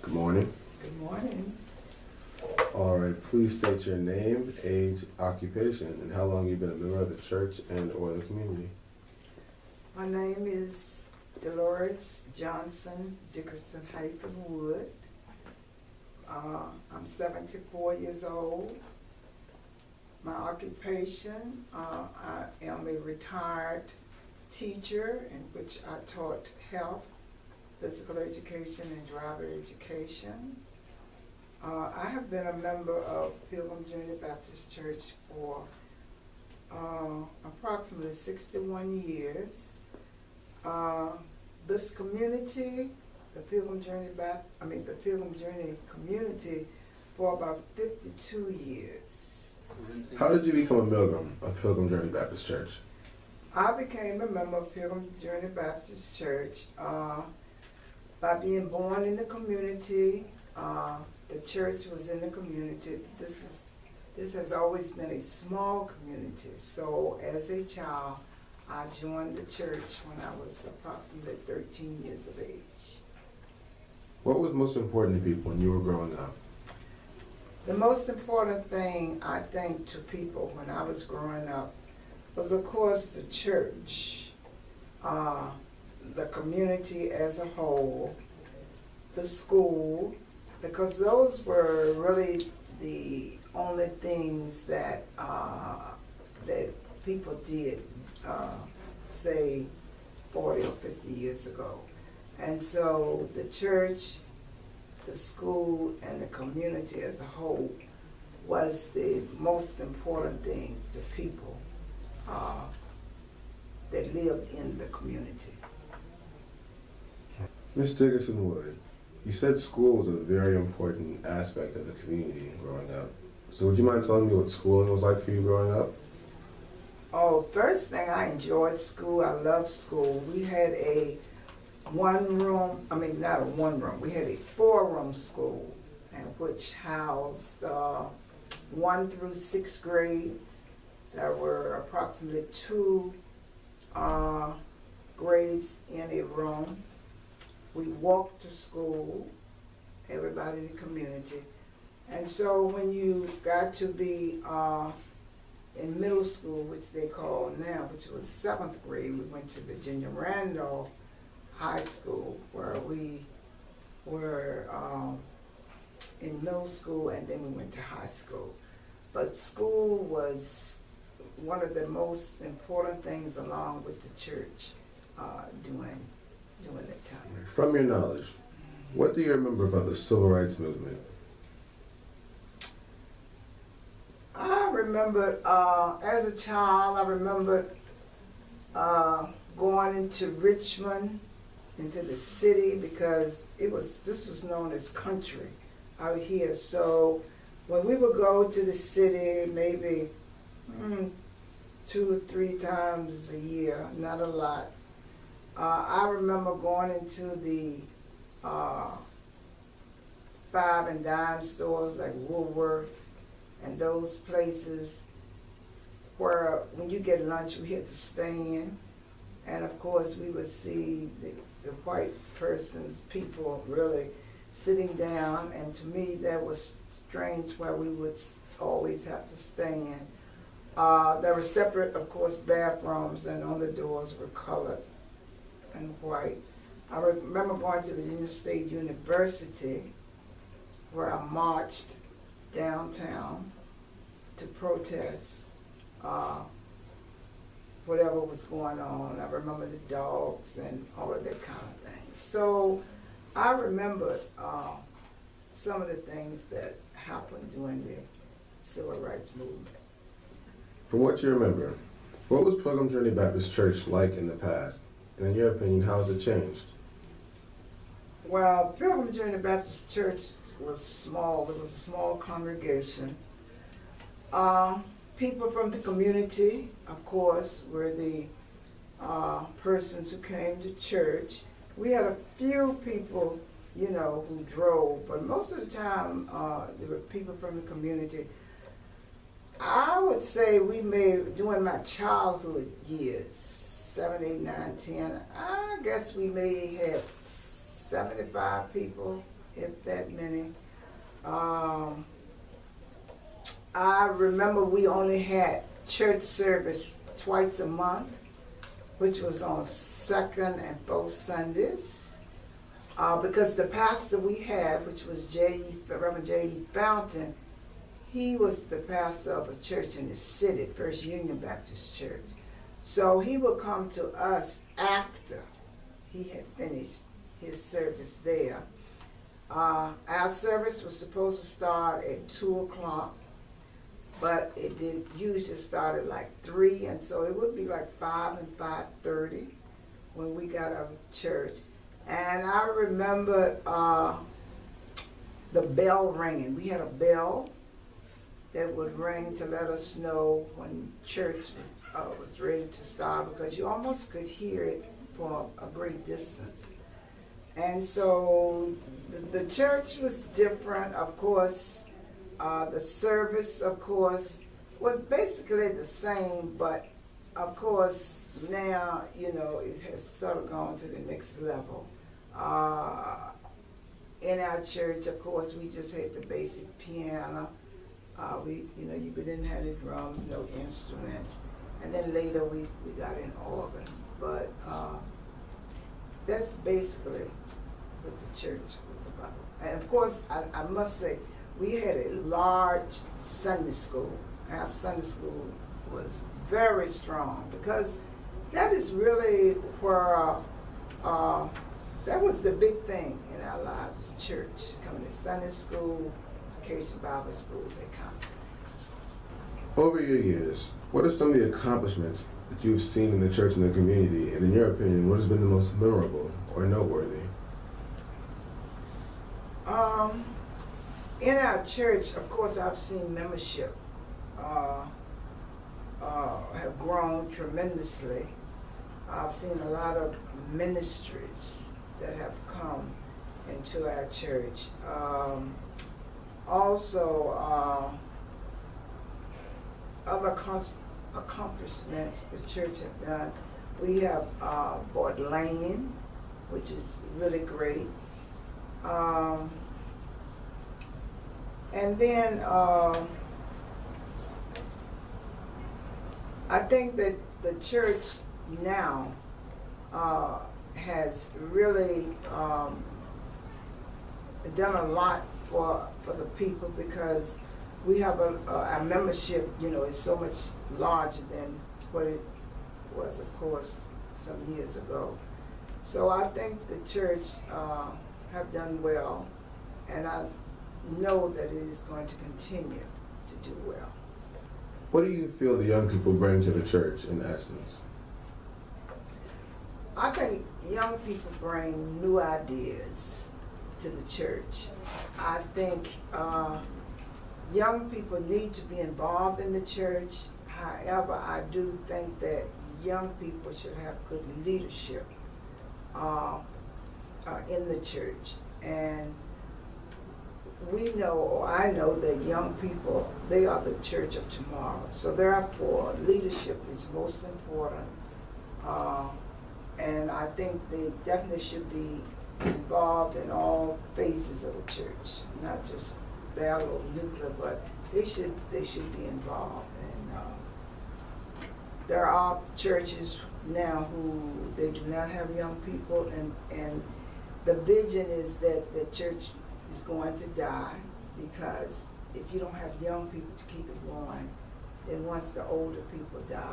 Good morning. Good morning. All right, please state your name, age, occupation, and how long you've been a member of the church and or the community. My name is Delores Dickerson-Wood. I'm 74 years old. My occupation, I am a retired teacher in which I taught health, physical education, and driver education. I have been a member of Pilgrim Journey Baptist Church for approximately 61 years. This community, the Pilgrim Journey community, for about 52 years. How did you become a member of Pilgrim Journey Baptist Church? I became a member of Pilgrim Journey Baptist Church by being born in the community. The church was in the community. This has always been a small community. So as a child, I joined the church when I was approximately 13 years of age. What was most important to people when you were growing up? The most important thing, I think, to people when I was growing up was, of course, the church, the community as a whole, the school, because those were really the only things that that people did, say 40 or 50 years ago. And so the church, the school, and the community as a whole was the most important things to people that lived in the community. Ms. Dickerson-Wood, you said school was a very important aspect of the community growing up. So would you mind telling me what schooling was like for you growing up? Oh, first thing, I enjoyed school. I loved school. We had a not a one room, we had a 4-room school, and which housed 1 through 6th grades. There were approximately 2 grades in a room. We walked to school, everybody in the community. And so when you got to be in middle school, which they call now, which was 7th grade, we went to Virginia Randolph High School, where we were in middle school, and then we went to high school. But school was one of the most important things, along with the church, during that time. From your knowledge, what do you remember about the civil rights movement? I remember, as a child, I remember going into Richmond, into the city, because this was known as country out here. So when we would go to the city, maybe 2 or 3 times a year, not a lot. I remember going into the 5 and dime stores like Woolworth and those places where when you get lunch, we had to stand. And of course, we would see the white people really sitting down. And to me, that was strange why we would always have to stand. There were separate, of course, bathrooms, and on the doors were colored and white. I remember going to Virginia State University, where I marched downtown to protest whatever was going on. I remember the dogs and all of that kind of thing. So I remember some of the things that happened during the civil rights movement. From what you remember, what was Pilgrim Journey Baptist Church like in the past? And in your opinion, how has it changed? Well, Pilgrim Journey Baptist Church was small. It was a small congregation. People from the community, of course, were the persons who came to church. We had a few people, who drove, but most of the time there were people from the community. I would say during my childhood years, 7, 8, 9, 10, I guess we may have 75 people if that many. I remember we only had church service twice a month, which was on second and fourth Sundays. Because the pastor we had, which was Reverend J.E. Fountain, he was the pastor of a church in the city, First Union Baptist Church. So he would come to us after he had finished his service there. Our service was supposed to start at 2 o'clock, but it did usually start at like 3, and so it would be like 5 and 5:30 when we got out of church. And I remember the bell ringing. We had a bell that would ring to let us know when church was ready to start, because you almost could hear it for a great distance. And so the church was different, of course. The service, of course, was basically the same, but of course now, you know, it has sort of gone to the next level. In our church, of course, we just had the basic piano. You didn't have any drums, no instruments. And then later we got an organ. But that's basically what the church was about. And of course, I must say, we had a large Sunday school. Our Sunday school was very strong, because that is really where, that was the big thing in our lives, was church. Coming to Sunday school, Vacation Bible School, that kind of thing. Over your years, what are some of the accomplishments that you've seen in the church and the community, and in your opinion, what has been the most memorable or noteworthy? In our church, of course, I've seen membership have grown tremendously. I've seen a lot of ministries that have come into our church. Also, other accomplishments the church have done. We have bought land, which is really great. And then I think that the church now has really done a lot for the people, because we have our membership, is so much larger than what it was, of course, some years ago. So I think the church have done well, and I know that it is going to continue to do well. What do you feel the young people bring to the church, in essence? I think young people bring new ideas to the church. I think young people need to be involved in the church. However, I do think that young people should have good leadership in the church. And we know, or I know, that young people, they are the church of tomorrow. So therefore, leadership is most important. And I think they definitely should be involved in all phases of the church, not just their little nuclear, but they should be involved. And there are churches now who they do not have young people, and the vision is that the church is going to die, because if you don't have young people to keep it going, then once the older people die,